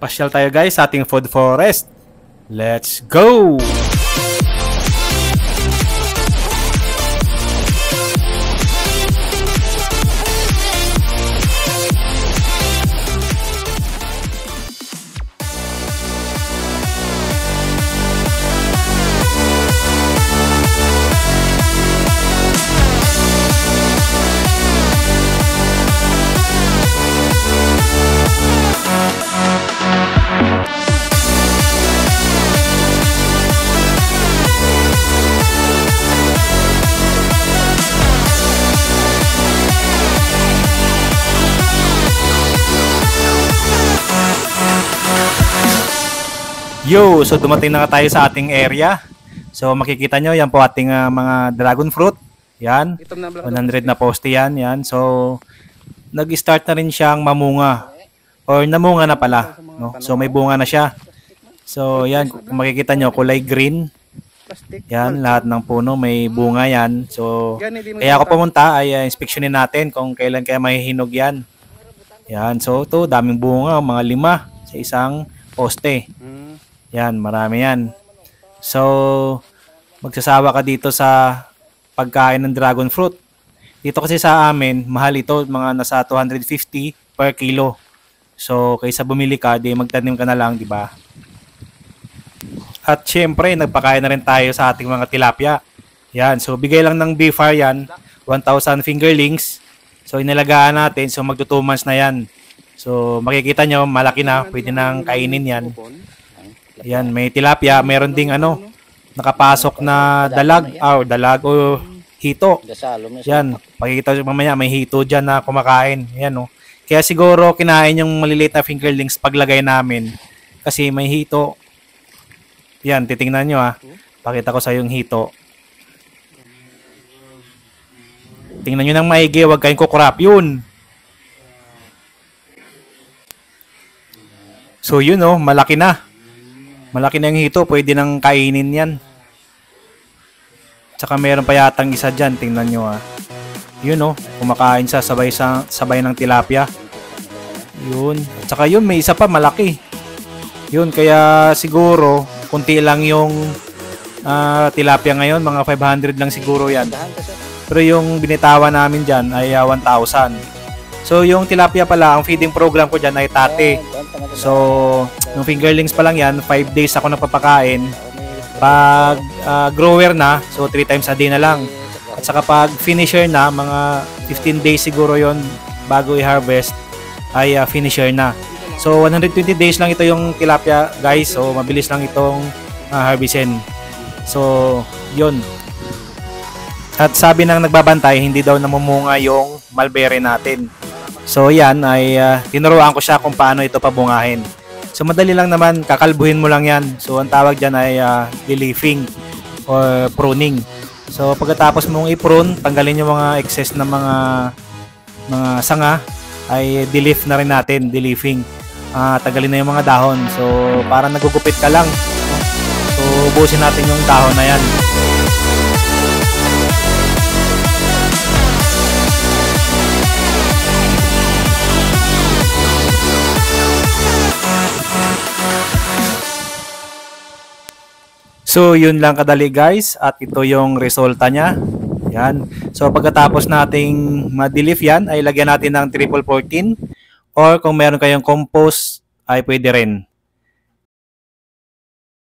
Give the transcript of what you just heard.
Pasyal tayo guys sa ating food forest. Let's go! Yo, so dumating na tayo sa ating area. So makikita nyo, yan po ating mga dragon fruit. Yan, 100 na poste yan. Yan. So nag-start na rin siyang mamunga. Or namunga na pala. No? So may bunga na siya. So yan, kung makikita nyo, kulay green. Yan, lahat ng puno may bunga yan. So kaya ako pumunta ay inspeksyonin natin kung kailan kaya mahihinog yan. Yan, so ito, daming bunga, mga 5 sa isang poste. Yan, marami yan. So, magsasawa ka dito sa pagkain ng dragon fruit. Dito kasi sa amin, mahal ito, mga nasa 250 per kilo. So, kaysa bumili ka, di magtanim ka na lang, di ba? At syempre, nagpakain na rin tayo sa ating mga tilapia. Yan, so bigay lang ng BFAR yan, 1,000 fingerlings. So, inalagaan natin, so magto 2 months na yan. So, makikita nyo, malaki na, pwede nang kainin yan. Yan, may tilapia, meron ding nakapasok na dalag o hito. Yan, pakikita nyo mamaya, may hito dyan na kumakain. Yan, no. Kaya siguro kinain yung maliliit na fingerlings paglagay namin kasi may hito. Yan, titingnan nyo Pakita ko sa yung hito. Tingnan nyo ng maigi, huwag kayong kukurap. Yun. So yun, malaki na. Malaki na yung hito, pwede nang kainin yan. Tsaka meron pa yatang isa dyan, tingnan nyo Yun kumakain siya sabay ng tilapia. Yun. At saka yun, may isa pa malaki. Yun, kaya siguro, kunti lang yung tilapia ngayon, mga 500 lang siguro yan. Pero yung binitawan namin dyan ay 1,000. So yung tilapia pala, ang feeding program ko dyan ay tate. So yung fingerlings pa lang yan, 5 days ako napapakain. Pag grower na, so 3 times a day na lang. At saka pag finisher na, mga 15 days siguro yon bago i-harvest, ay finisher na. So 120 days lang ito yung tilapia guys. So mabilis lang itong harvestin. So yun. At sabi ng nagbabantay, hindi daw namumunga yung mulberry natin. So yan ay tinuruan ko siya kung paano ito pabungahin. So madali lang naman, kakalbuhin mo lang yan. So ang tawag dyan ay de-leafing or pruning. So pagkatapos mong i-prune, tanggalin yung mga excess na mga sanga, ay de-leaf na rin natin, de-leafing. Tanggalin na yung mga dahon. So parang nagugupit ka lang. So ubusin natin yung dahon na yan. So yun lang kadali guys, at ito yung resulta niya. Yan. So pagkatapos nating ma-de-leaf yan, ay lagyan natin ng triple 14 or kung meron kayong compost ay pwede rin.